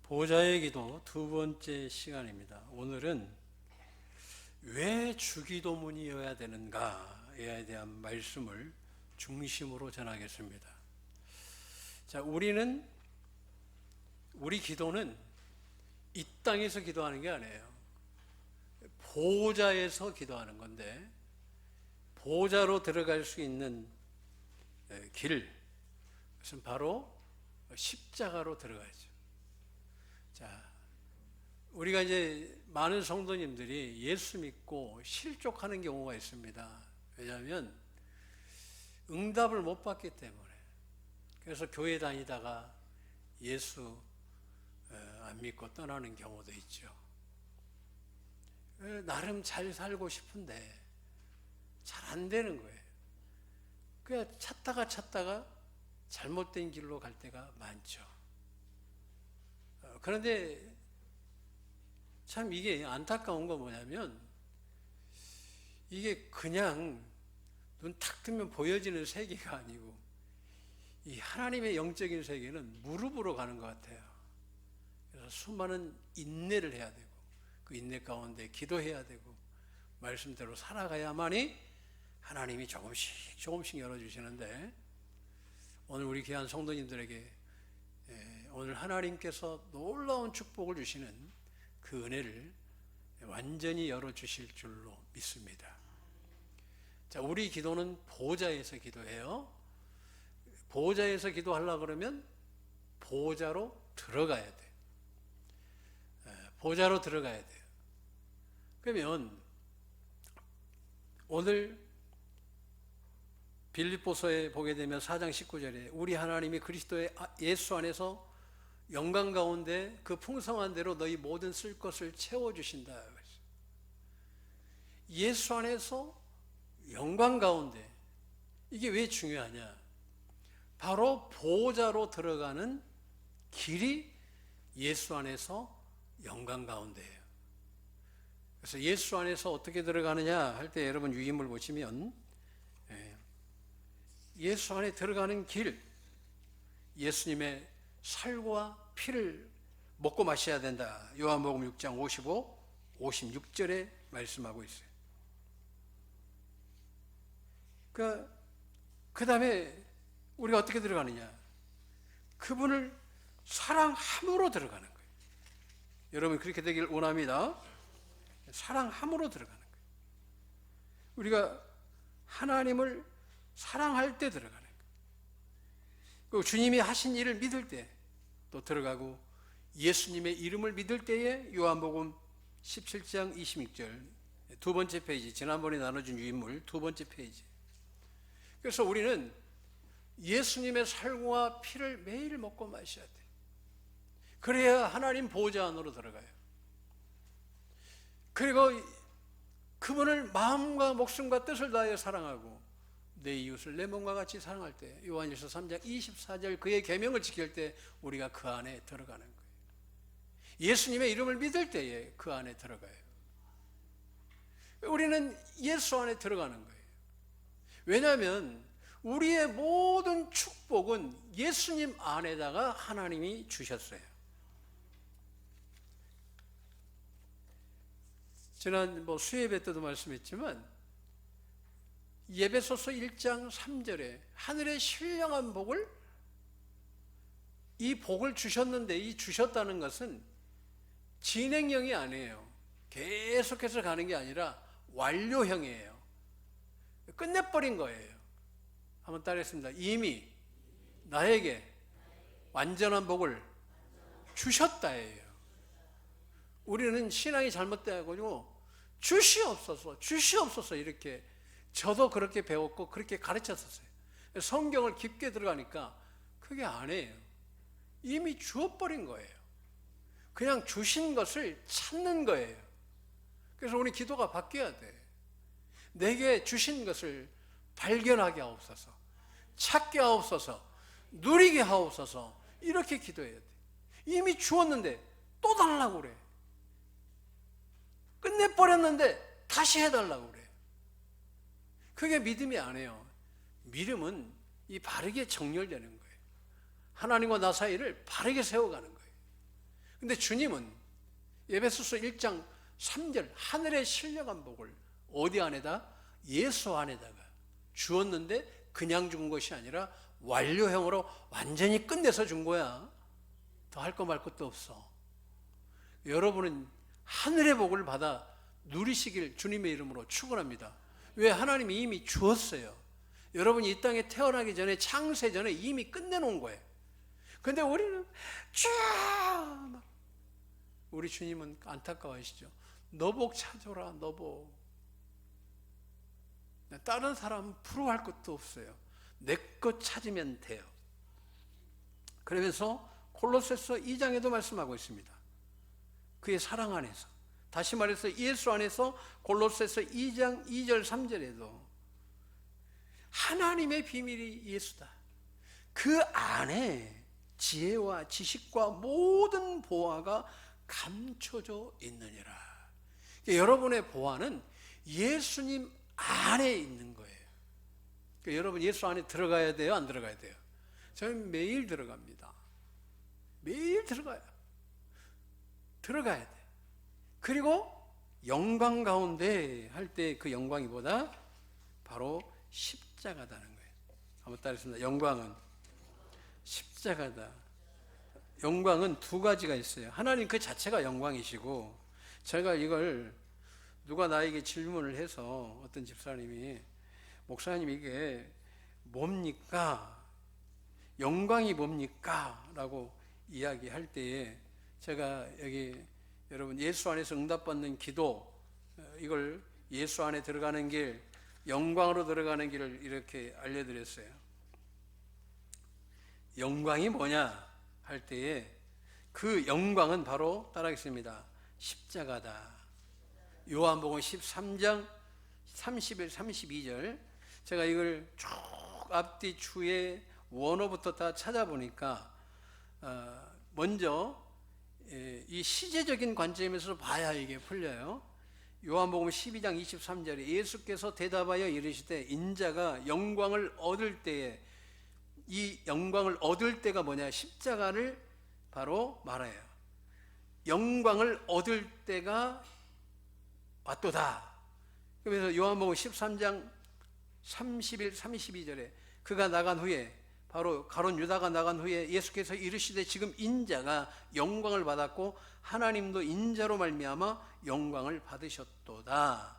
보좌의 기도 두 번째 시간입니다. 오늘은 왜 주기도문이어야 되는가에 대한 말씀을 중심으로 전하겠습니다. 자, 우리 기도는 이 땅에서 기도하는 게 아니에요. 보좌에서 기도하는 건데, 보좌로 들어갈 수 있는 길, 그것은 바로 십자가로 들어가죠. 자, 우리가 이제 많은 성도님들이 예수 믿고 실족하는 경우가 있습니다. 왜냐하면 응답을 못 받기 때문에. 그래서 교회 다니다가 예수 안 믿고 떠나는 경우도 있죠. 나름 잘 살고 싶은데 잘 안 되는 거예요. 그냥 찾다가 잘못된 길로 갈 때가 많죠. 그런데 참 이게 안타까운 건 뭐냐면, 이게 그냥 눈 탁 뜨면 보여지는 세계가 아니고 이 하나님의 영적인 세계는 무릎으로 가는 것 같아요. 그래서 수많은 인내를 해야 되고, 그 인내 가운데 기도해야 되고, 말씀대로 살아가야만이 하나님이 조금씩 열어주시는데, 오늘 우리 귀한 성도님들에게 오늘 하나님께서 놀라운 축복을 주시는 그 은혜를 완전히 열어주실 줄로 믿습니다. 자, 우리 기도는 보좌에서 기도해요. 보좌에서 기도하려고 그러면 보좌로 들어가야 돼. 보좌로 들어가야 돼요. 그러면 오늘 빌립보서에 보게 되면 4장 19절에 우리 하나님이 그리스도의 예수 안에서 영광 가운데 그 풍성한 대로 너희 모든 쓸 것을 채워주신다. 예수 안에서 영광 가운데, 이게 왜 중요하냐? 바로 보좌로 들어가는 길이 예수 안에서 영광 가운데예요. 그래서 예수 안에서 어떻게 들어가느냐 할 때 여러분 유인물 보시면 예수 안에 들어가는 길, 예수님의 살과 피를 먹고 마셔야 된다. 요한복음 6장 55, 56절에 말씀하고 있어요. 그 다음에 우리가 어떻게 들어가느냐? 그분을 사랑함으로 들어가는 거예요. 여러분 그렇게 되길 원합니다. 사랑함으로 들어가는 거예요. 우리가 하나님을 사랑할 때 들어가는 거예요. 그 주님이 하신 일을 믿을 때 또 들어가고, 예수님의 이름을 믿을 때에 요한복음 17장 26절 두 번째 페이지, 지난번에 나눠준 유인물 두 번째 페이지. 그래서 우리는 예수님의 살과 피를 매일 먹고 마셔야 돼. 그래야 하나님 보좌 안으로 들어가요. 그리고 그분을 마음과 목숨과 뜻을 다하여 사랑하고 내 이웃을 내 몸과 같이 사랑할 때, 요한일서 3장 24절 그의 계명을 지킬 때 우리가 그 안에 들어가는 거예요. 예수님의 이름을 믿을 때에 그 안에 들어가요. 우리는 예수 안에 들어가는 거예요. 왜냐하면 우리의 모든 축복은 예수님 안에다가 하나님이 주셨어요. 지난 수예배 때도 말씀했지만 예배소서 1장 3절에 하늘의 신령한 복을, 이 복을 주셨는데 이 주셨다는 것은 진행형이 아니에요. 계속해서 가는 게 아니라 완료형이에요. 끝내버린 거예요. 한번 따라했습니다. 이미 나에게 완전한 복을 주셨다예요. 우리는 신앙이 잘못돼가지고 주시옵소서 이렇게, 저도 그렇게 배웠고 그렇게 가르쳤었어요. 성경을 깊게 들어가니까 그게 아니에요. 이미 주어버린 거예요. 그냥 주신 것을 찾는 거예요. 그래서 우리 기도가 바뀌어야 돼. 내게 주신 것을 발견하게 하옵소서, 찾게 하옵소서, 누리게 하옵소서, 이렇게 기도해야 돼. 이미 주었는데 또 달라고 그래. 끝내버렸는데 다시 해달라고 그래. 그게 믿음이 아니에요. 믿음은 이 바르게 정렬되는 거예요. 하나님과 나 사이를 바르게 세워가는 거예요. 근데 주님은 에베소서 1장 3절 하늘에 실려간 복을 어디 안에다? 예수 안에다가 주었는데 그냥 준 것이 아니라 완료형으로 완전히 끝내서 준 거야. 더 할 거 말 것도 없어. 여러분은 하늘의 복을 받아 누리시길 주님의 이름으로 축원합니다. 왜? 하나님이 이미 주었어요. 여러분이 이 땅에 태어나기 전에, 창세 전에 이미 끝내놓은 거예요. 근데 우리는 쫙, 우리 주님은 안타까워하시죠. 너 복 찾아라, 너 복. 다른 사람은 부러워할 것도 없어요. 내 것 찾으면 돼요. 그러면서 골로새서 2장에도 말씀하고 있습니다. 그의 사랑 안에서, 다시 말해서 예수 안에서 골로새서 2장 2절 3절에도 하나님의 비밀이 예수다. 그 안에 지혜와 지식과 모든 보화가 감춰져 있느니라. 그러니까 여러분의 보화는 예수님 안에 있는 거예요. 그러니까 여러분 예수 안에 들어가야 돼요? 안 들어가야 돼요? 저는 매일 들어갑니다. 매일 들어가요. 들어가야 돼. 그리고 영광 가운데 할 때 그 영광이 뭐다? 바로 십자가다는 거예요. 한번 따라했습니다. 영광은 십자가다. 영광은 두 가지가 있어요. 하나님 그 자체가 영광이시고, 제가 이걸 누가 나에게 질문을 해서 어떤 집사님이, 목사님 이게 뭡니까? 영광이 뭡니까? 라고 이야기할 때에 제가 여기 여러분 예수 안에서 응답받는 기도, 이걸 예수 안에 들어가는 길, 영광으로 들어가는 길을 이렇게 알려드렸어요. 영광이 뭐냐 할 때에 그 영광은 바로 따라하겠습니다. 십자가다. 요한복음 13장 31, 32절. 제가 이걸 쭉 앞뒤 추에 원어부터 다 찾아보니까 먼저 이 시제적인 관점에서 봐야 이게 풀려요. 요한복음 12장 23절에 예수께서 대답하여 이르시되 인자가 영광을 얻을 때에, 이 영광을 얻을 때가 뭐냐? 십자가를 바로 말해요. 영광을 얻을 때가 왔도다. 그래서 요한복음 13장 31, 32절에 그가 나간 후에, 바로 가룟 유다가 나간 후에 예수께서 이르시되 지금 인자가 영광을 받았고 하나님도 인자로 말미암아 영광을 받으셨도다.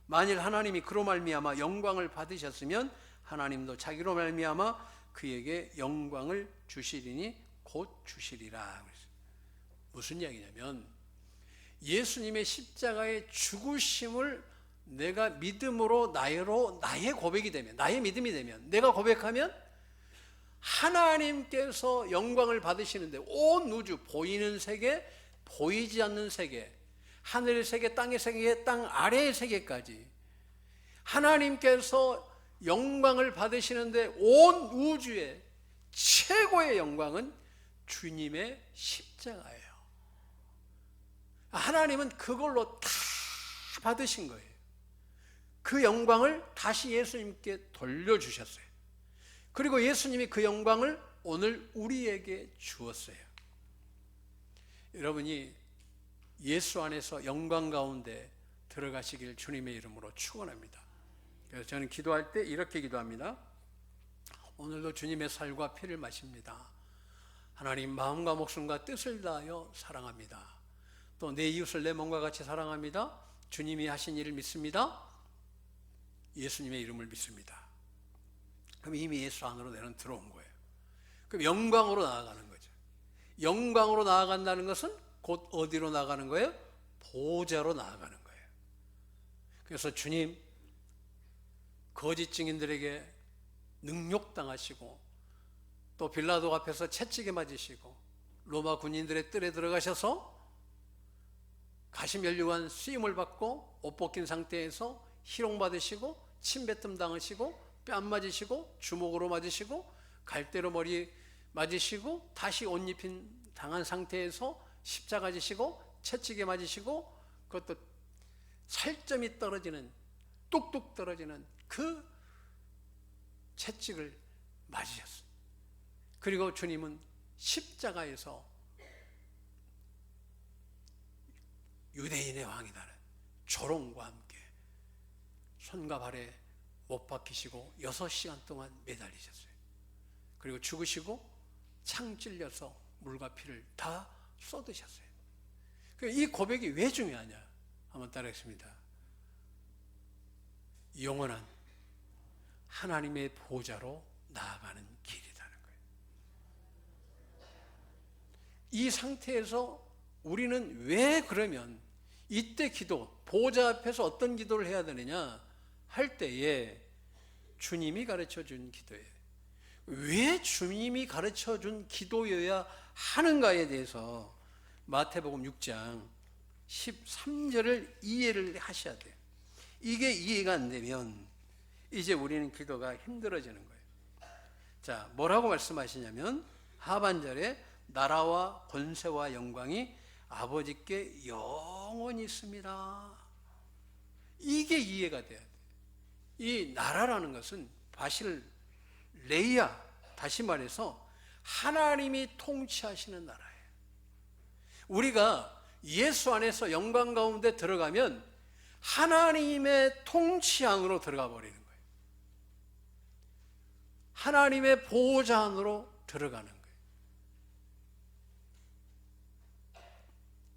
만일 하나님이 그로 말미암아 영광을 받으셨으면 하나님도 자기로 말미암아 그에게 영광을 주시리니 곧 주시리라. 무슨 이야기냐면 예수님의 십자가의 죽으심을 내가 믿음으로 나의 고백이 되면, 나의 믿음이 되면, 내가 고백하면 하나님께서 영광을 받으시는데 온 우주, 보이는 세계, 보이지 않는 세계, 하늘의 세계, 땅의 세계, 땅 아래의 세계까지 하나님께서 영광을 받으시는데 온 우주의 최고의 영광은 주님의 십자가예요. 하나님은 그걸로 다 받으신 거예요. 그 영광을 다시 예수님께 돌려주셨어요. 그리고 예수님이 그 영광을 오늘 우리에게 주었어요. 여러분이 예수 안에서 영광 가운데 들어가시길 주님의 이름으로 축원합니다. 그래서 저는 기도할 때 이렇게 기도합니다. 오늘도 주님의 살과 피를 마십니다. 하나님, 마음과 목숨과 뜻을 다하여 사랑합니다. 또 내 이웃을 내 몸과 같이 사랑합니다. 주님이 하신 일을 믿습니다. 예수님의 이름을 믿습니다. 그럼 이미 예수 안으로 내는 들어온 거예요. 그럼 영광으로 나아가는 거죠. 영광으로 나아간다는 것은 곧 어디로 나아가는 거예요? 보좌로 나아가는 거예요. 그래서 주님, 거짓 증인들에게 능욕당하시고 또 빌라도 앞에서 채찍에 맞으시고 로마 군인들의 뜰에 들어가셔서 가시면류관 수임을 받고 옷 벗긴 상태에서 희롱받으시고 침뱉음 당하시고 뺨 맞으시고 주먹으로 맞으시고 갈대로 머리 맞으시고 다시 옷 입힌 당한 상태에서 십자가 지시고 채찍에 맞으시고, 그것도 살점이 떨어지는, 뚝뚝 떨어지는 그 채찍을 맞으셨어요. 그리고 주님은 십자가에서 유대인의 왕이다는 조롱과 함께 손과 발에 못 박히시고 6시간 동안 매달리셨어요. 그리고 죽으시고 창 찔려서 물과 피를 다 쏟으셨어요. 이 고백이 왜 중요하냐? 한번 따라하겠습니다. 영원한 하나님의 보좌로 나아가는 길이라는 거예요. 이 상태에서 우리는 왜 그러면 이때 기도, 보좌 앞에서 어떤 기도를 해야 되느냐 할 때에 주님이 가르쳐 준 기도예요. 왜 주님이 가르쳐 준 기도여야 하는가에 대해서 마태복음 6장 13절을 이해를 하셔야 돼요. 이게 이해가 안 되면 이제 우리는 기도가 힘들어지는 거예요. 자, 뭐라고 말씀하시냐면 하반절에 나라와 권세와 영광이 아버지께 영원히 있습니다. 이게 이해가 돼야 돼요. 이 나라라는 것은 바실레이아, 다시 말해서 하나님이 통치하시는 나라예요. 우리가 예수 안에서 영광 가운데 들어가면 하나님의 통치 안으로 들어가 버리는 거예요. 하나님의 보호자 안으로 들어가는 거예요.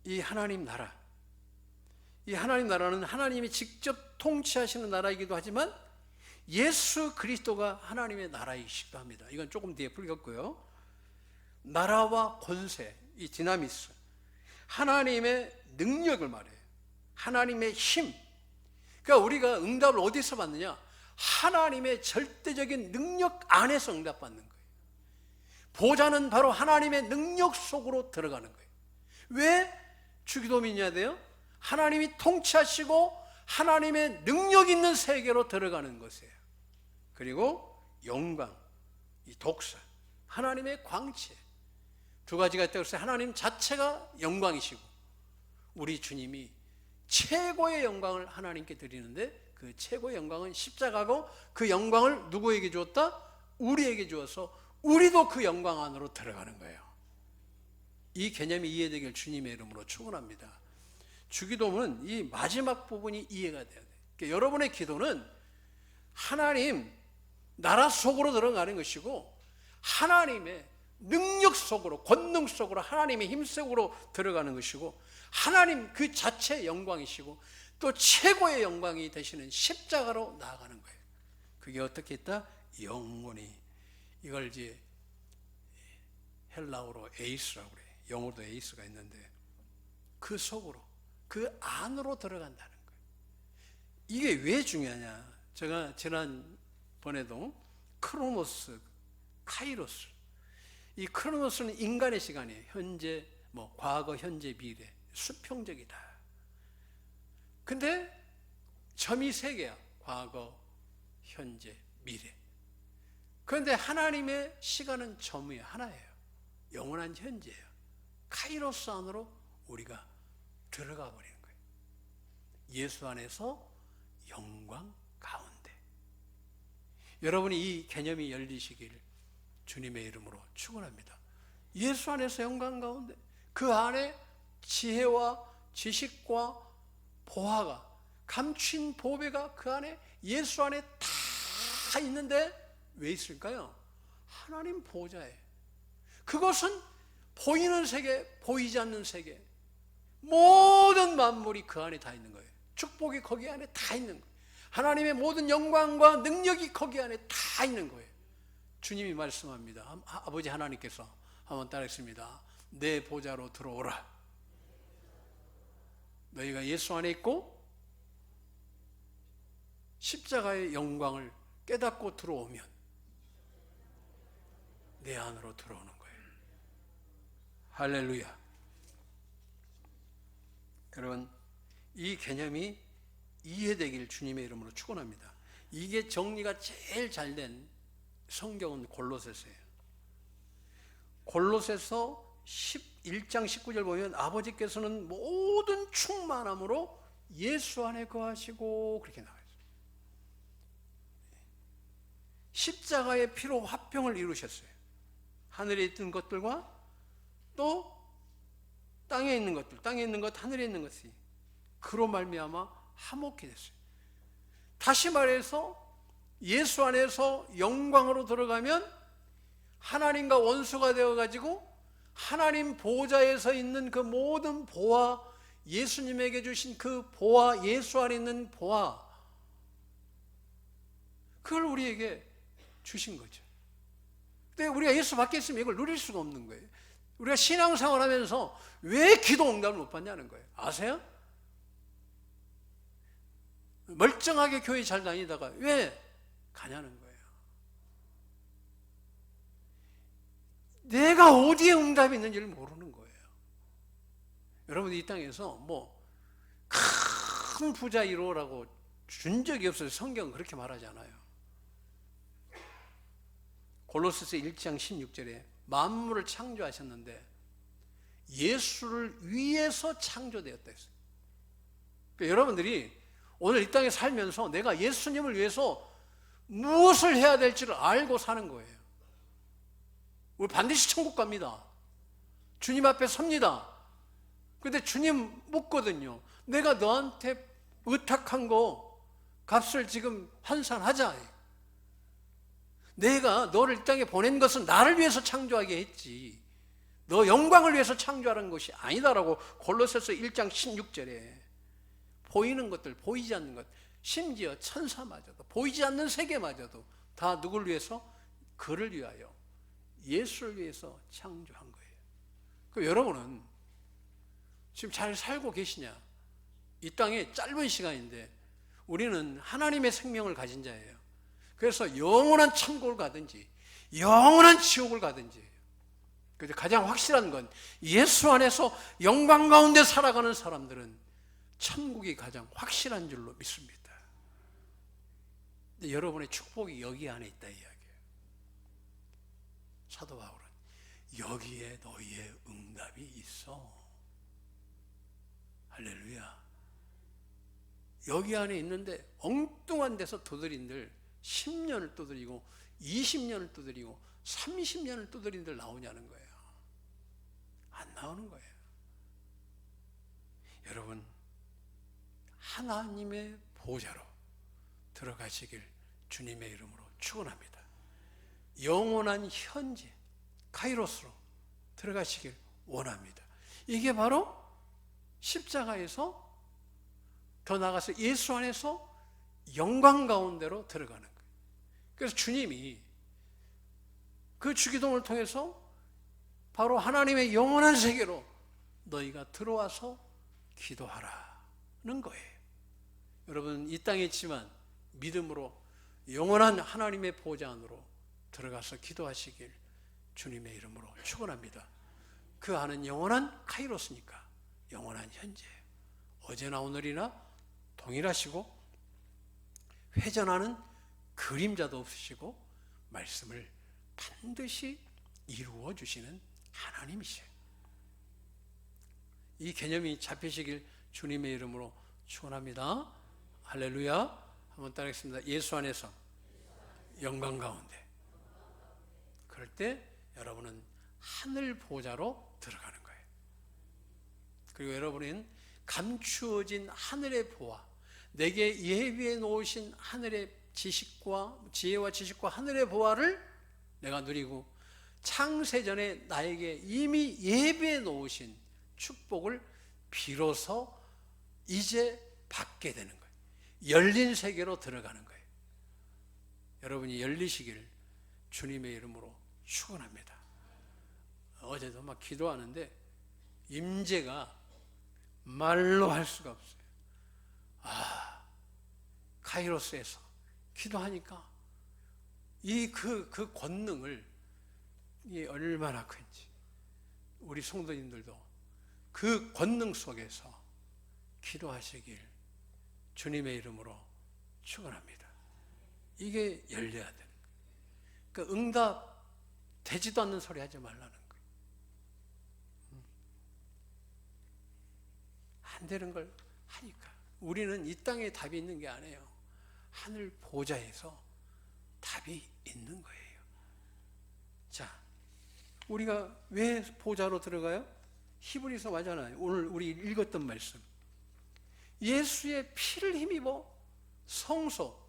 이 하나님 나라, 이 하나님 나라는 하나님이 직접 통치하시는 나라이기도 하지만 예수 그리스도가 하나님의 나라이시기도 합니다. 이건 조금 뒤에 풀겠고요. 나라와 권세, 이 디나미스, 하나님의 능력을 말해요. 하나님의 힘. 그러니까 우리가 응답을 어디서 받느냐? 하나님의 절대적인 능력 안에서 응답받는 거예요. 보좌는 바로 하나님의 능력 속으로 들어가는 거예요. 왜 주기도 믿어야 돼요? 하나님이 통치하시고 하나님의 능력 있는 세계로 들어가는 것이에요. 그리고 영광, 이 독사, 하나님의 광채, 두 가지가 있다고 해서 하나님 자체가 영광이시고 우리 주님이 최고의 영광을 하나님께 드리는데 그 최고의 영광은 십자가고 그 영광을 누구에게 주었다? 우리에게 주어서 우리도 그 영광 안으로 들어가는 거예요. 이 개념이 이해되길 주님의 이름으로 축원합니다. 주기도문은 이 마지막 부분이 이해가 돼야 돼요. 그러니까 여러분의 기도는 하나님 나라 속으로 들어가는 것이고 하나님의 능력 속으로, 권능 속으로, 하나님의 힘 속으로 들어가는 것이고 하나님 그 자체의 영광이시고 또 최고의 영광이 되시는 십자가로 나아가는 거예요. 그게 어떻게 있다? 영원히. 이걸 이제 헬라어로 에이스라고 그래요. 영어도 에이스가 있는데 그 속으로, 그 안으로 들어간다는 거예요. 이게 왜 중요하냐? 제가 지난번에도 크로노스, 카이로스, 이 크로노스는 인간의 시간이에요. 현재, 과거, 현재, 미래, 수평적이다. 근데 점이 세 개야. 과거, 현재, 미래. 그런데 하나님의 시간은 점이에요. 하나예요. 영원한 현재예요. 카이로스 안으로 우리가 들어가 버리는 거예요. 예수 안에서 영광 가운데. 여러분이 이 개념이 열리시길 주님의 이름으로 축원합니다. 예수 안에서 영광 가운데, 그 안에 지혜와 지식과 보화가, 감춘 보배가 그 안에, 예수 안에 다 있는데 왜 있을까요? 하나님 보호자예요. 그것은 보이는 세계, 보이지 않는 세계, 모든 만물이 그 안에 다 있는 거예요. 축복이 거기 안에 다 있는 거예요. 하나님의 모든 영광과 능력이 거기 안에 다 있는 거예요. 주님이 말씀합니다. 아버지 하나님께서 한번 따라했습니다. 내 보좌로 들어오라. 너희가 예수 안에 있고 십자가의 영광을 깨닫고 들어오면 내 안으로 들어오는 거예요. 할렐루야. 여러분, 이 개념이 이해되길 주님의 이름으로 축원합니다. 이게 정리가 제일 잘된 성경은 골로새서예요. 골로새서 1장 19절 보면 아버지께서는 모든 충만함으로 예수 안에 거하시고 그렇게 나와 있어요. 십자가의 피로 화평을 이루셨어요. 하늘에 있던 것들과 또 땅에 있는 것들, 땅에 있는 것, 하늘에 있는 것이 그로 말미암아 화목히 됐어요. 다시 말해서 예수 안에서 영광으로 들어가면 하나님과 원수가 되어가지고 하나님 보좌에서 있는 그 모든 보화, 예수님에게 주신 그 보화, 예수 안에 있는 보화, 그걸 우리에게 주신 거죠. 근데 우리가 예수 밖에 있으면 이걸 누릴 수가 없는 거예요. 우리가 신앙생활 하면서 왜 기도 응답을 못 받냐는 거예요. 아세요? 멀쩡하게 교회 잘 다니다가 왜 가냐는 거예요. 내가 어디에 응답이 있는지를 모르는 거예요. 여러분, 이 땅에서 뭐 큰 부자 이루라고 준 적이 없어요. 성경은 그렇게 말하지 않아요. 골로새서 1장 16절에 만물을 창조하셨는데 예수를 위해서 창조되었다 했어요. 그러니까 여러분들이 오늘 이 땅에 살면서 내가 예수님을 위해서 무엇을 해야 될지를 알고 사는 거예요. 우리 반드시 천국 갑니다. 주님 앞에 섭니다. 근데 주님 묻거든요. 내가 너한테 의탁한 거 값을 지금 환산하자. 내가 너를 이 땅에 보낸 것은 나를 위해서 창조하게 했지 너 영광을 위해서 창조하는 것이 아니다라고 골로새서 1장 16절에 보이는 것들, 보이지 않는 것, 심지어 천사마저도, 보이지 않는 세계마저도 다 누구를 위해서? 그를 위하여, 예수를 위해서 창조한 거예요. 그럼 여러분은 지금 잘 살고 계시냐? 이 땅에 짧은 시간인데 우리는 하나님의 생명을 가진 자예요. 그래서 영원한 천국을 가든지 영원한 지옥을 가든지, 그래서 가장 확실한 건 예수 안에서 영광 가운데 살아가는 사람들은 천국이 가장 확실한 줄로 믿습니다. 근데 여러분의 축복이 여기 안에 있다 이 이야기예요. 사도 바울은 여기에 너희의 응답이 있어. 할렐루야. 여기 안에 있는데 엉뚱한 데서 두드린들 10년을 두드리고 20년을 두드리고 30년을 두드린들 나오냐는 거예요. 안 나오는 거예요. 여러분, 하나님의 보좌로 들어가시길 주님의 이름으로 축원합니다. 영원한 현재 카이로스로 들어가시길 원합니다. 이게 바로 십자가에서 더 나아가서 예수 안에서 영광 가운데로 들어가는 거예요. 그래서 주님이 그 주기도문을 통해서 바로 하나님의 영원한 세계로 너희가 들어와서 기도하라는 거예요. 여러분, 이 땅에 있지만 믿음으로 영원한 하나님의 보좌 안으로 들어가서 기도하시길 주님의 이름으로 축원합니다. 그 안은 영원한 카이로스니까 영원한 현재예요. 어제나 오늘이나 동일하시고 회전하는 그림자도 없으시고 말씀을 반드시 이루어 주시는 하나님이세요. 이 개념이 잡히시길 주님의 이름으로 축원합니다. 할렐루야. 한번 따라하겠습니다. 예수 안에서 영광 가운데. 그럴 때 여러분은 하늘 보좌로 들어가는 거예요. 그리고 여러분은 감추어진 하늘의 보화, 내게 예비해 놓으신 하늘의 지식과 지혜와 지식과 하늘의 보화를 내가 누리고 창세전에 나에게 이미 예비해 놓으신 축복을 비로소 이제 받게 되는 거예요. 열린 세계로 들어가는 거예요. 여러분이 열리시길 주님의 이름으로 축원합니다. 어제도 막 기도하는데 임재가 말로 할 수가 없어요. 카이로스에서 기도하니까 그 권능을 얼마나 큰지 우리 성도님들도 그 권능 속에서 기도하시길 주님의 이름으로 축원합니다. 이게 열려야 되는 거예요. 그러니까 응답 되지도 않는 소리 하지 말라는 거예요. 안 되는 걸 하니까. 우리는 이 땅에 답이 있는 게 아니에요. 하늘 보좌에서 답이 있는 거예요. 자, 우리가 왜 보좌로 들어가요? 히브리서 맞잖아요. 오늘 우리 읽었던 말씀. 예수의 피를 힘입어 성소,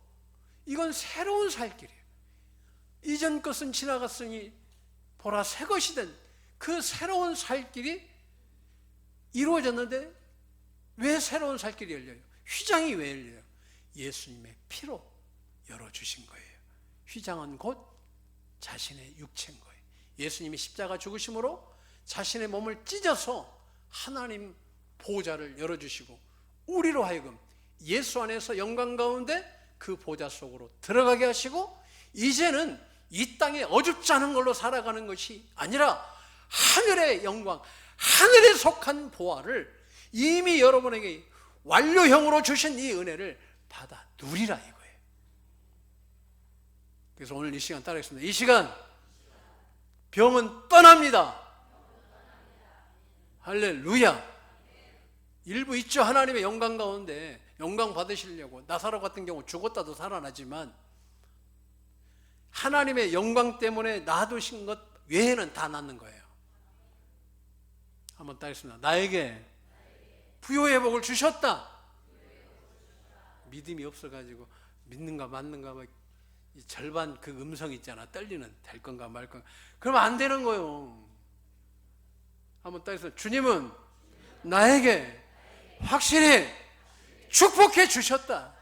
이건 새로운 살 길이에요. 이전 것은 지나갔으니 보라 새 것이 된 그 새로운 살 길이 이루어졌는데 왜 새로운 살 길이 열려요? 휘장이 왜 열려요? 예수님의 피로 열어주신 거예요. 휘장은 곧 자신의 육체인 거예요. 예수님이 십자가 죽으심으로 자신의 몸을 찢어서 하나님 보좌를 열어주시고 우리로 하여금 예수 안에서 영광 가운데 그 보좌 속으로 들어가게 하시고 이제는 이 땅에 어줍지 않은 걸로 살아가는 것이 아니라 하늘의 영광, 하늘에 속한 보화를 이미 여러분에게 완료형으로 주신 이 은혜를 받아 누리라 이거예요. 그래서 오늘 이 시간 따르겠습니다. 이 시간 병은 떠납니다. 할렐루야. 일부 있죠. 하나님의 영광 가운데 영광 받으시려고 나사로 같은 경우 죽었다도 살아나지만 하나님의 영광 때문에 놔두신 것 외에는 다 낫는 거예요. 한번 따겠습니다. 나에게 부요의 복을 주셨다. 믿음이 없어가지고 믿는가 맞는가 막 절반 그 음성 있잖아. 떨리는 될 건가 말 건가. 그러면 안 되는 거예요. 한번 따겠습니다. 주님은 나에게 확실히 축복해 주셨다.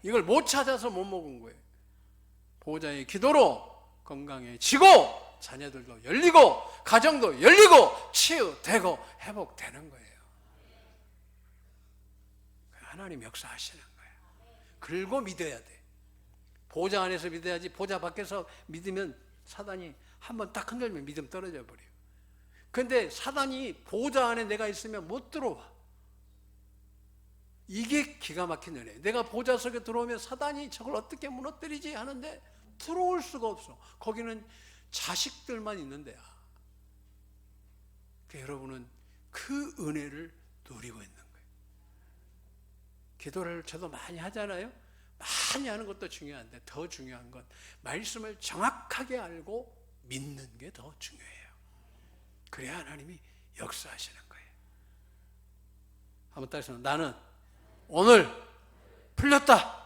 이걸 못 찾아서 못 먹은 거예요. 보호자의 기도로 건강해지고 자녀들도 열리고 가정도 열리고 치유되고 회복되는 거예요. 하나님 역사하시는 거예요. 그리고 믿어야 돼. 보호자 안에서 믿어야지. 보호자 밖에서 믿으면 사단이 한번 딱 흔들면 믿음 떨어져 버려요. 그런데 사단이 보호자 안에 내가 있으면 못 들어와. 이게 기가 막힌 은혜예요. 내가 보호자 속에 들어오면 사단이 저걸 어떻게 무너뜨리지 하는데 들어올 수가 없어. 거기는 자식들만 있는 데야. 그러니까 여러분은 그 은혜를 누리고 있는 거예요. 기도를 저도 많이 하잖아요. 많이 하는 것도 중요한데 더 중요한 건 말씀을 정확하게 알고 믿는 게 더 중요해요. 그래야 하나님이 역사하시는 거예요. 한번 따라서 나는 오늘 풀렸다.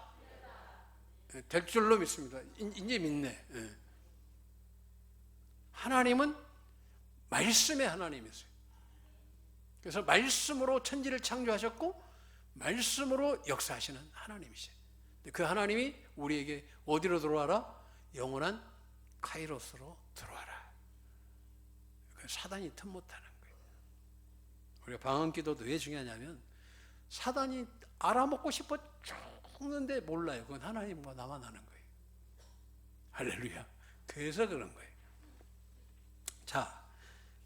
될 줄로 믿습니다. 이제 믿네. 하나님은 말씀의 하나님이세요. 그래서 말씀으로 천지를 창조하셨고 말씀으로 역사하시는 하나님이세요. 그 하나님이 우리에게 어디로 들어와라? 영원한 카이로스로 들어와라. 사단이 틈 못하는 거예요. 우리가 방언기도도 왜 중요하냐면 사단이 알아먹고 싶어 죽는데 몰라요. 그건 하나님과 나만 아는 거예요. 할렐루야. 그래서 그런 거예요. 자,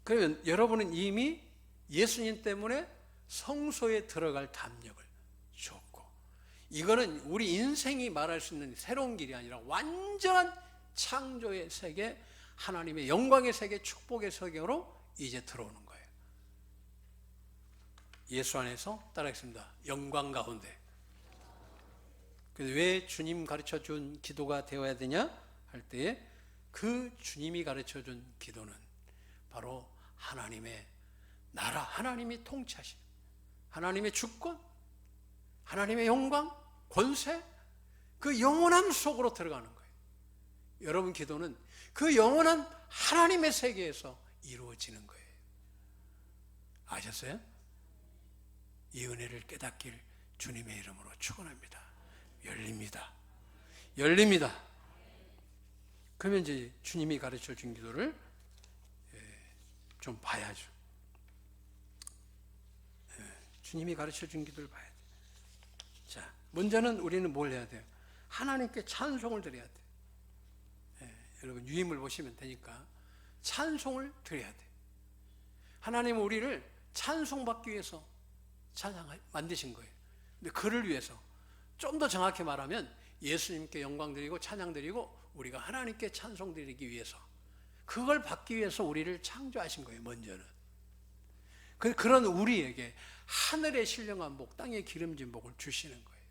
그러면 여러분은 이미 예수님 때문에 성소에 들어갈 담력을 줬고, 이거는 우리 인생이 말할 수 있는 새로운 길이 아니라 완전한 창조의 세계, 하나님의 영광의 세계, 축복의 세계로 이제 들어오는 거예요. 예수 안에서 따라하겠습니다. 영광 가운데. 왜 주님 가르쳐 준 기도가 되어야 되냐 할 때에 그 주님이 가르쳐 준 기도는 바로 하나님의 나라, 하나님이 통치하신 하나님의 주권, 하나님의 영광, 권세, 그 영원함 속으로 들어가는 거예요. 여러분 기도는 그 영원한 하나님의 세계에서 이루어지는 거예요. 아셨어요? 이 은혜를 깨닫길 주님의 이름으로 축원합니다. 열립니다. 열립니다. 그러면 이제 주님이 가르쳐 준 기도를 좀 봐야죠. 주님이 가르쳐 준 기도를 봐야 돼요. 자, 먼저는 우리는 뭘 해야 돼요? 하나님께 찬송을 드려야 돼요. 여러분 유임을 보시면 되니까 찬송을 드려야 돼요. 하나님은 우리를 찬송받기 위해서 만드신 거예요. 근데 그를 위해서 좀 더 정확히 말하면 예수님께 영광 드리고 찬양 드리고 우리가 하나님께 찬송 드리기 위해서, 그걸 받기 위해서 우리를 창조하신 거예요. 먼저는 그런 우리에게 하늘의 신령한 복, 땅의 기름진 복을 주시는 거예요.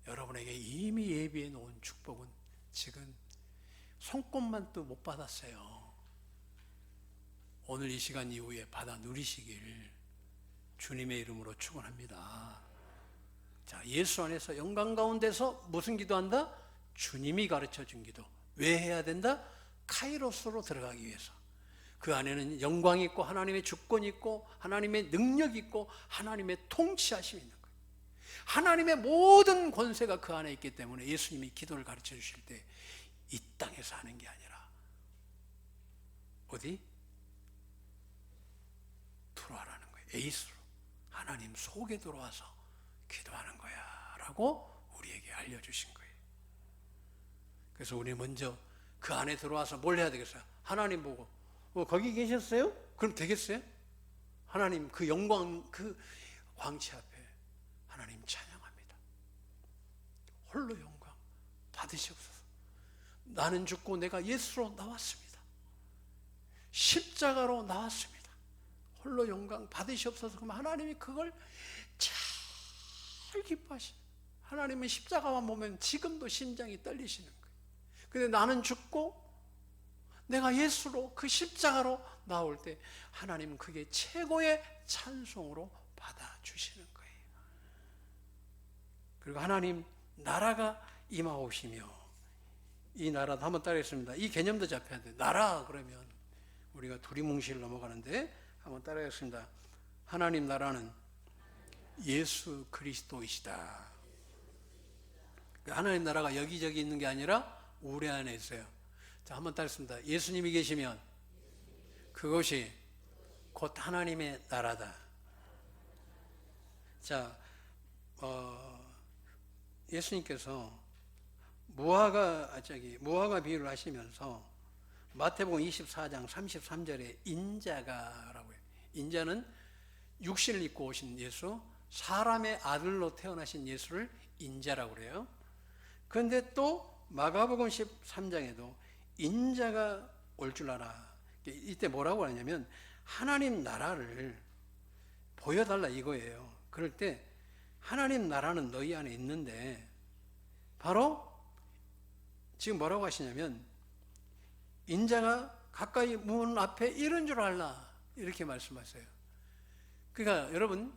여러분에게 이미 예비해 놓은 축복은 지금 손꼽만 또 못 받았어요. 오늘 이 시간 이후에 받아 누리시길 주님의 이름으로 축원합니다. 자, 예수 안에서 영광 가운데서 무슨 기도한다? 주님이 가르쳐 준 기도. 왜 해야 된다? 카이로스로 들어가기 위해서. 그 안에는 영광이 있고 하나님의 주권이 있고 하나님의 능력이 있고 하나님의 통치하심이 있는 거예요. 하나님의 모든 권세가 그 안에 있기 때문에 예수님이 기도를 가르쳐 주실 때 이 땅에서 하는 게 아니라 어디? 들어와라는 거예요. 에이스로 하나님 속에 들어와서 기도하는 거야 라고 우리에게 알려주신 거예요. 그래서 우리 먼저 그 안에 들어와서 뭘 해야 되겠어요? 하나님 보고 거기 계셨어요? 그럼 되겠어요? 하나님 그 영광 그 광채 앞에 하나님 찬양합니다. 홀로 영광 받으시옵소서. 나는 죽고 내가 예수로 나왔습니다. 십자가로 나왔습니다. 홀로 영광 받으시옵소서. 그럼 하나님이 그걸 잘 기뻐하시는. 하나님은 십자가만 보면 지금도 심장이 떨리시는 거예요. 근데 나는 죽고 내가 예수로 그 십자가로 나올 때 하나님은 그게 최고의 찬송으로 받아주시는 거예요. 그리고 하나님 나라가 임하옵시며, 이 나라도 한번 따라하겠습니다. 이 개념도 잡혀야 돼요. 나라 그러면 우리가 두리뭉실 넘어가는데 한번 따라하겠습니다. 하나님 나라는 예수 그리스도이시다. 하나님 나라가 여기저기 있는 게 아니라 우리 안에 있어요. 자, 한번 따라했습니다. 예수님이 계시면 그것이 곧 하나님의 나라다. 자, 예수님께서 무화과 비유를 하시면서 마태복음 24장 33절에 인자가라고 해요. 인자는 육신을 입고 오신 예수, 사람의 아들로 태어나신 예수를 인자라고 그래요. 그런데 또 마가복음 13장에도 인자가 올 줄 알아. 이때 뭐라고 하냐면 하나님 나라를 보여달라 이거예요. 그럴 때 하나님 나라는 너희 안에 있는데 바로 지금 뭐라고 하시냐면 인자가 가까이 문 앞에 이런 줄 알라 이렇게 말씀하세요. 그러니까 여러분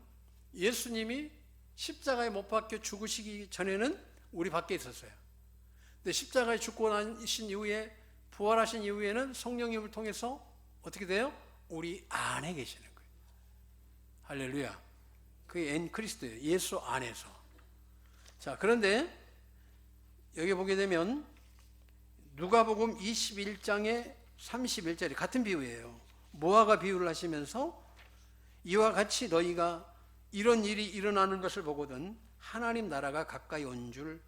예수님이 십자가에 못 박혀 죽으시기 전에는 우리 밖에 있었어요. 근데 십자가에 죽고 나신 이후에 부활하신 이후에는 성령님을 통해서 어떻게 돼요? 우리 안에 계시는 거예요. 할렐루야. 그게 엔크리스도예요. 예수 안에서. 자, 그런데 여기 보게 되면 누가복음 21장의 31절이 같은 비유예요. 무화과 비유를 하시면서 이와 같이 너희가 이런 일이 일어나는 것을 보거든 하나님 나라가 가까이 온 줄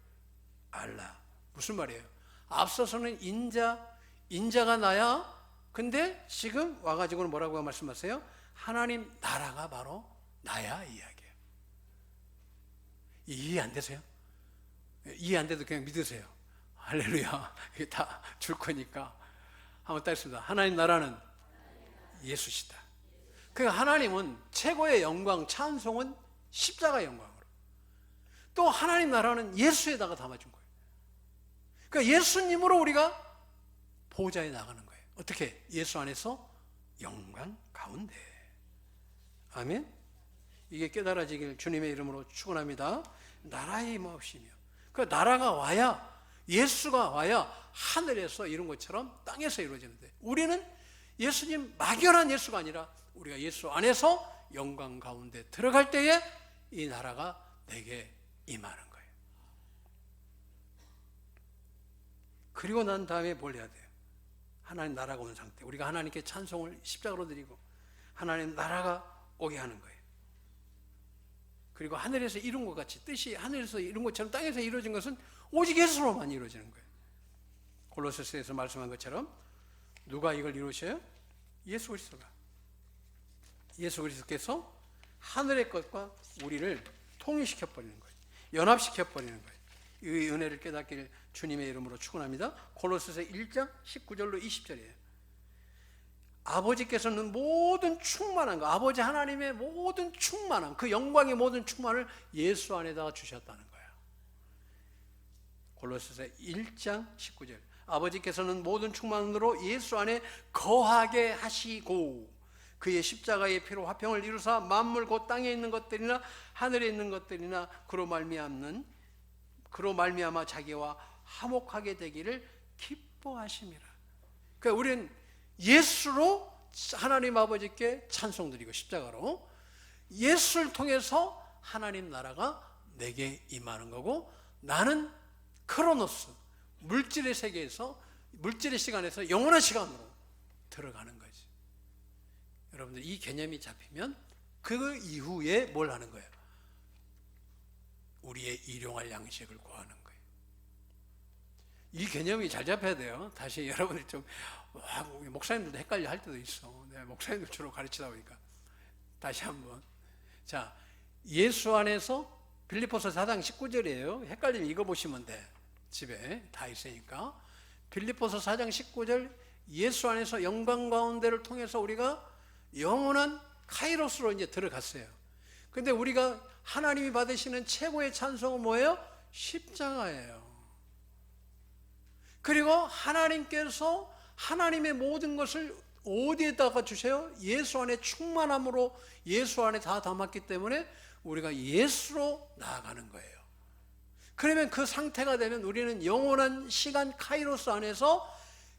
알라. 무슨 말이에요? 앞서서는 인자가 나야. 근데 지금 와가지고는 뭐라고 말씀하세요? 하나님 나라가 바로 나야 이 이야기예요. 이해 안 되세요? 이해 안 돼도 그냥 믿으세요. 할렐루야. 이게 다 줄 거니까. 한번 따겠습니다. 하나님 나라는 예수시다. 그러니까 하나님은 최고의 영광, 찬송은 십자가 영광으로. 또 하나님 나라는 예수에다가 담아준 거예요. 그러니까 예수님으로 우리가 보좌에 나가는 거예요. 어떻게? 예수 안에서 영광 가운데. 아멘. 이게 깨달아지길 주님의 이름으로 축원합니다. 나라의 임하옵시며. 그 나라가 와야, 예수가 와야 하늘에서 이룬 것처럼 땅에서 이루어지는데 우리는 예수님 막연한 예수가 아니라 우리가 예수 안에서 영광 가운데 들어갈 때에 이 나라가 내게 임하는 거예요. 그리고 난 다음에 뭘 해야 돼요? 하나님 나라가 온 상태. 우리가 하나님께 찬송을 십자가로 드리고 하나님 나라가 오게 하는 거예요. 그리고 하늘에서 이룬 것 같이 뜻이 하늘에서 이룬 것처럼 땅에서 이루어진 것은 오직 예수로만 이루어지는 거예요. 골로새서에서 말씀한 것처럼 누가 이걸 이루셔요? 예수 그리스도가. 예수 그리스도께서 하늘의 것과 우리를 통일시켜버리는 거예요. 연합시켜버리는 거예요. 이 은혜를 깨닫기를 주님의 이름으로 축원합니다. 골로새서 1장 19절로 20절이에요. 아버지께서는 모든 충만한 거, 아버지 하나님의 모든 충만한 그 영광의 모든 충만을 예수 안에다가 주셨다는 거예요. 골로새서 1장 19절. 아버지께서는 모든 충만으로 예수 안에 거하게 하시고 그의 십자가의 피로 화평을 이루사 만물 곧 땅에 있는 것들이나 하늘에 있는 것들이나 그로 말미암아 자기와 화목하게 되기를 기뻐하심이라. 그러니까 우리는 예수로 하나님 아버지께 찬송드리고 십자가로 예수를 통해서 하나님 나라가 내게 임하는 거고, 나는 크로노스, 물질의 세계에서, 물질의 시간에서 영원한 시간으로 들어가는 거지. 여러분들 이 개념이 잡히면 그 이후에 뭘 하는 거예요? 우리의 일용할 양식을 구하는 거예요. 이 개념이 잘 잡혀야 돼요. 다시 여러분들 좀 목사님들도 헷갈려 할 때도 있어. 내가 목사님들 주로 가르치다 보니까. 다시 한번. 자, 예수 안에서, 빌립보서 4장 19절이에요. 헷갈리면 이거 보시면 돼. 집에 다 있으니까. 빌립보서 4장 19절, 예수 안에서 영광 가운데를 통해서 우리가 영원한 카이로스로 이제 들어갔어요. 근데 우리가 하나님이 받으시는 최고의 찬송은 뭐예요? 십자가예요. 그리고 하나님께서 하나님의 모든 것을 어디에다가 주세요? 예수 안에 충만함으로 예수 안에 다 담았기 때문에 우리가 예수로 나아가는 거예요. 그러면 그 상태가 되면 우리는 영원한 시간 카이로스 안에서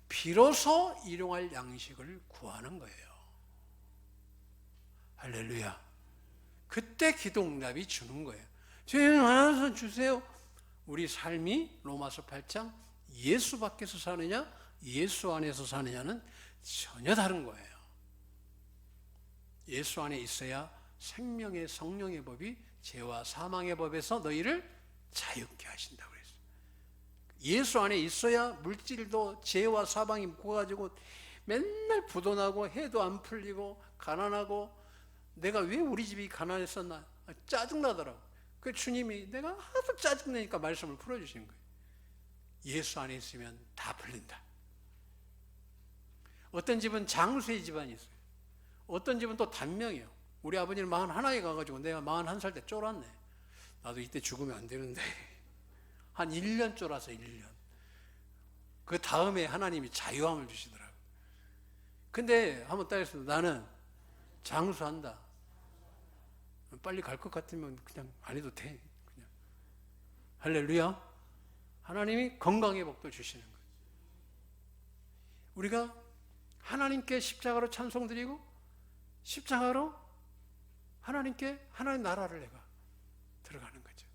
비로소 일용할 양식을 구하는 거예요. 할렐루야. 그때 기도응답이 주는 거예요. 주님 알아서 주세요. 우리 삶이 로마서 8장 예수 밖에서 사느냐 예수 안에서 사느냐는 전혀 다른 거예요. 예수 안에 있어야 생명의 성령의 법이 죄와 사망의 법에서 너희를 자유케 하신다고 그랬어요. 예수 안에 있어야 물질도 죄와 사망이 묶어가지고 맨날 부도나고 해도 안 풀리고 가난하고, 내가 왜 우리 집이 가난했었나 짜증나더라고. 그 주님이 내가 하도 짜증내니까 말씀을 풀어주신 거예요. 예수 안에 있으면 다 풀린다. 어떤 집은 장수의 집안이 있어요. 어떤 집은 또 단명이에요. 우리 아버지는 41에 가가지고 내가 41살 때 쫄았네. 나도 이때 죽으면 안 되는데. 한 1년 쫄아서 1년. 그 다음에 하나님이 자유함을 주시더라고요. 근데 한번 따졌어요. 나는 장수한다. 빨리 갈 것 같으면 그냥 안 해도 돼. 그냥. 할렐루야. 하나님이 건강의 복도 주시는 거예요. 우리가 하나님께 십자가로 찬송드리고 십자가로 하나님께 하나님 나라를 내가 들어가는 거죠.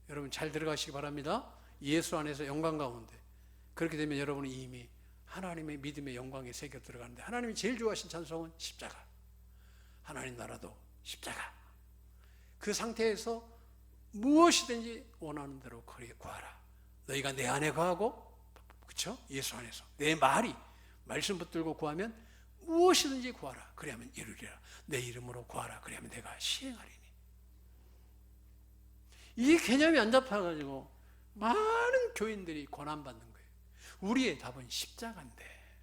여러분 잘 들어가시기 바랍니다. 예수 안에서 영광 가운데. 그렇게 되면 여러분은 이미 하나님의 믿음의 영광에 새겨 들어가는데, 하나님이 제일 좋아하신 찬송은 십자가. 하나님 나라도 십자가. 그 상태에서 무엇이든지 원하는 대로 구하라. 너희가 내 안에 거하고, 그렇죠? 예수 안에서 내 말이 말씀 붙들고 구하면 무엇이든지 구하라. 그래야만 이루리라. 내 이름으로 구하라. 그래야만 내가 시행하리니. 이 개념이 안 잡혀가지고 많은 교인들이 고난받는 거예요. 우리의 답은 십자가인데,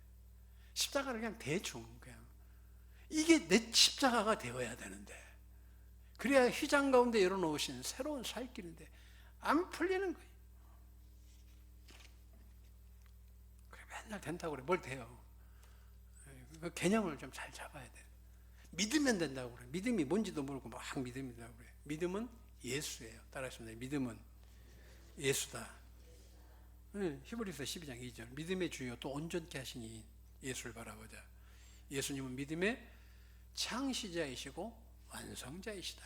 십자가를 그냥 대충 그냥 이게 내 십자가가 되어야 되는데, 그래야 휘장 가운데 열어놓으신 새로운 살 길인데 안 풀리는 거예요. 그래, 맨날 된다고 그래. 뭘 돼요? 그 개념을 좀 잘 잡아야 돼. 믿으면 된다고 그래. 믿음이 뭔지도 모르고 막 믿음이라고 그래. 믿음은 예수예요. 따라하시면 믿음은 예수다. 히브리서 12장 2절. 믿음의 주요 또 온전케 하시니 예수를 바라보자. 예수님은 믿음의 창시자이시고 완성자이시다.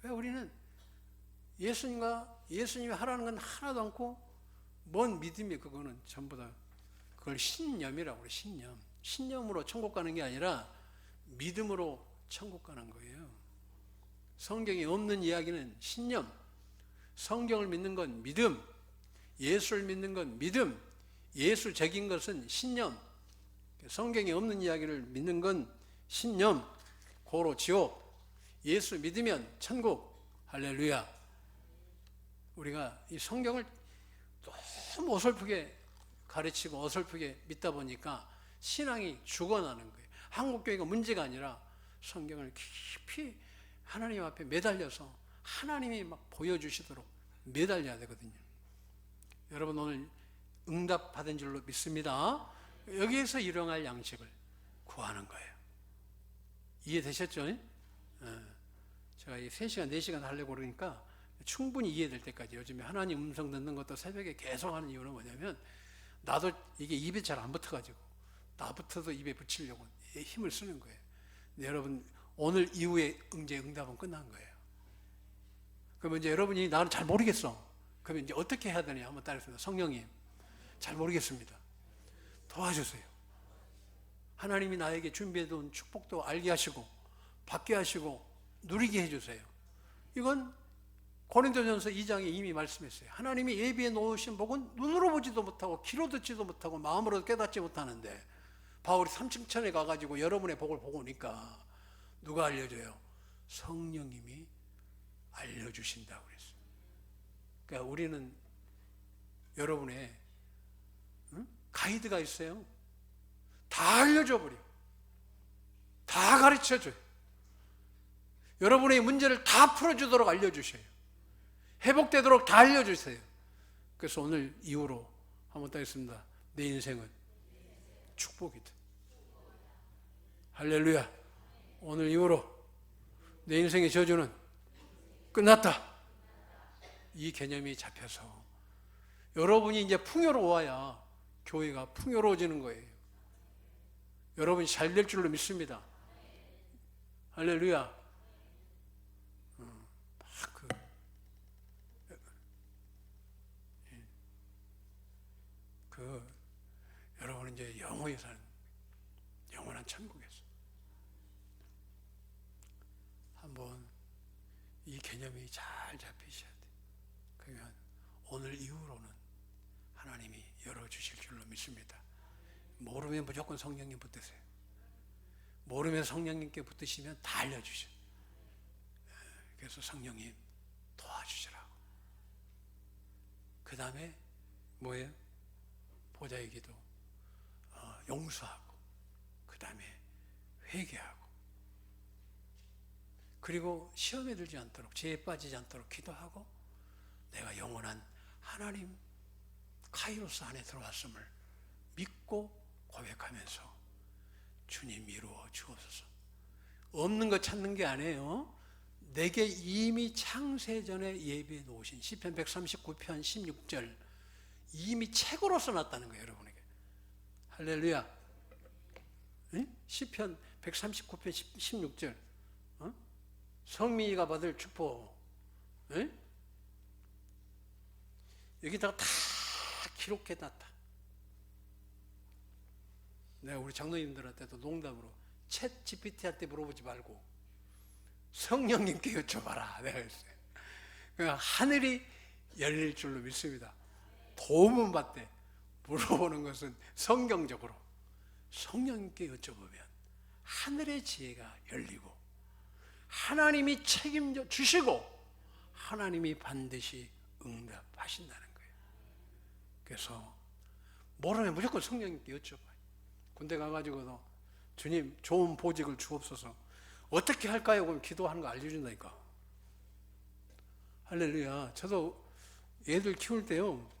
왜 우리는 예수님이 하라는 건 하나도 않고, 뭔 믿음이 그거는 전부 다 그걸 신념이라고 그래. 신념으로 천국 가는 게 아니라 믿음으로 천국 가는 거예요. 성경에 없는 이야기는 신념. 성경을 믿는 건 믿음. 예수를 믿는 건 믿음. 예수적인 것은 신념. 성경에 없는 이야기를 믿는 건 신념. 고로 지옥. 예수 믿으면 천국. 할렐루야. 우리가 이 성경을 너무 어설프게 가르치고 어설프게 믿다 보니까 신앙이 죽어나는 거예요. 한국교회가 문제가 아니라 성경을 깊이 하나님 앞에 매달려서 하나님이 막 보여주시도록 매달려야 되거든요. 여러분 오늘 응답 받은 줄로 믿습니다. 여기에서 일용할 양식을 구하는 거예요. 이해되셨죠? 제가 이 3시간, 4시간 하려고 그러니까 충분히 이해될 때까지 요즘에 하나님 음성 듣는 것도 새벽에 계속 하는 이유는 뭐냐면 나도 이게 입에 잘 안 붙어가지고 나부터도 입에 붙이려고 힘을 쓰는 거예요. 근데 여러분 오늘 이후에 응답은 끝난 거예요. 그러면 이제 여러분이 나는 잘 모르겠어. 그러면 이제 어떻게 해야 되냐 한번 따라해보세요. 성령님 잘 모르겠습니다. 도와주세요. 하나님이 나에게 준비해둔 축복도 알게 하시고 받게 하시고 누리게 해주세요. 이건 고린도전서 2장에 이미 말씀했어요. 하나님이 예비해 놓으신 복은 눈으로 보지도 못하고 귀로 듣지도 못하고 마음으로 깨닫지 못하는데 바울이 3층천에 가가지고 여러분의 복을 보고 오니까 누가 알려줘요? 성령님이 알려주신다고 그랬어요. 그러니까 우리는 여러분의 가이드가 있어요. 다 알려줘 버려. 다 가르쳐줘요. 여러분의 문제를 다 풀어주도록 알려주셔요. 회복되도록 다 알려주세요. 그래서 오늘 이후로 한번 따겠습니다. 내 인생은 축복이다. 할렐루야. 오늘 이후로 내 인생의 저주는 끝났다. 이 개념이 잡혀서 여러분이 이제 풍요로워야 교회가 풍요로워지는 거예요. 여러분이 잘 될 줄로 믿습니다. 할렐루야. 여러분은 이제 영원히 사는 영원한 천국에서 한번 이 개념이 잘 잡히셔야 돼. 그러면 오늘 이후로는 하나님이 열어주실 줄로 믿습니다. 모르면 무조건 성령님 붙드세요. 모르면 성령님께 붙드시면 다 알려주셔. 그래서 성령님 도와주시라고. 그 다음에 뭐예요? 보좌의 기도, 용서하고, 그 다음에 회개하고, 그리고 시험에 들지 않도록, 죄에 빠지지 않도록 기도하고, 내가 영원한 하나님 카이로스 안에 들어왔음을 믿고 고백하면서 주님 이루어 주옵소서. 없는 거 찾는 게 아니에요. 내게 이미 창세전에 예비해 놓으신 시편 139편 16절 이미 책으로 써놨다는 거예요, 여러분에게. 할렐루야. 응? 시편 139편 16절 성민이가 받을 축복. 응? 여기다가 다 기록해놨다. 내가 우리 장로님들한테도 농담으로 챗 GPT 할 때 물어보지 말고 성령님께 여쭤봐라 내가 했어요. 그러니까 하늘이 열릴 줄로 믿습니다. 도움은 받되 물어보는 것은 성경적으로 성령님께 여쭤보면 하늘의 지혜가 열리고 하나님이 책임져 주시고 하나님이 반드시 응답하신다는 거예요. 그래서 모르면 무조건 성령님께 여쭤봐요. 군대 가가지고도 주님 좋은 보직을 주옵소서. 어떻게 할까요? 그럼 기도하는 거 알려준다니까. 할렐루야. 저도 애들 키울 때요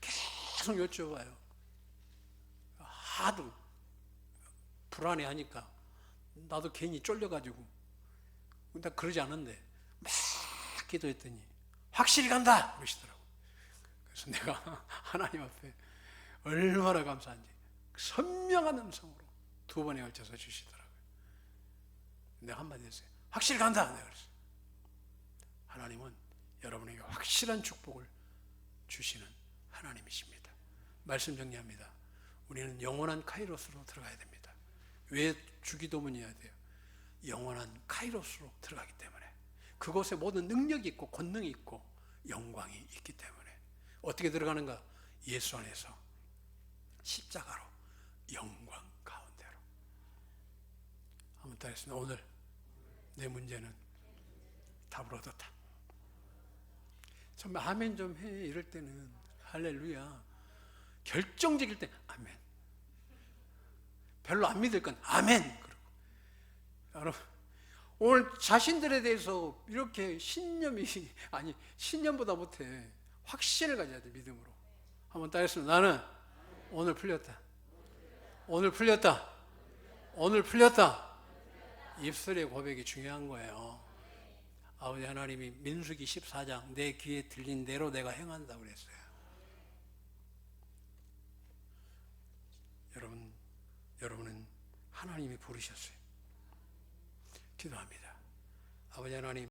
계속 여쭤봐요. 하도 불안해하니까 나도 괜히 쫄려가지고 나 그러지 않은데 막 기도했더니 확실히 간다 그러시더라고. 그래서 내가 하나님 앞에 얼마나 감사한지 선명한 음성으로 2번에 걸쳐서 주시더라고요. 내가 한마디 했어요. 확실히 간다 내가 그랬어요. 하나님은 여러분에게 확실한 축복을 주시는 하나님이십니다. 말씀 정리합니다. 우리는 영원한 카이로스로 들어가야 됩니다. 왜 주기도문이어야 돼요? 영원한 카이로스로 들어가기 때문에 그곳에 모든 능력이 있고 권능이 있고 영광이 있기 때문에 어떻게 들어가는가? 예수 안에서 십자가로 영광 가운데로. 한번 따라했습니다. 오늘 내 문제는 답을 얻었다. 정말 아멘 좀 해. 이럴 때는 할렐루야. 결정적일 때 아멘. 별로 안 믿을 건 아멘. 그러고 여러분 오늘 자신들에 대해서 이렇게 신념이 아니 신념보다 못해 확신을 가져야 돼. 믿음으로. 한번 따라했습니다. 나는 오늘 풀렸다. 오늘 풀렸다. 오늘 풀렸다. 입술의 고백이 중요한 거예요. 아버지 하나님이 민수기 14장 내 귀에 들린 대로 내가 행한다고 그랬어요. 여러분은 하나님이 부르셨어요. 기도합니다. 아버지 하나님,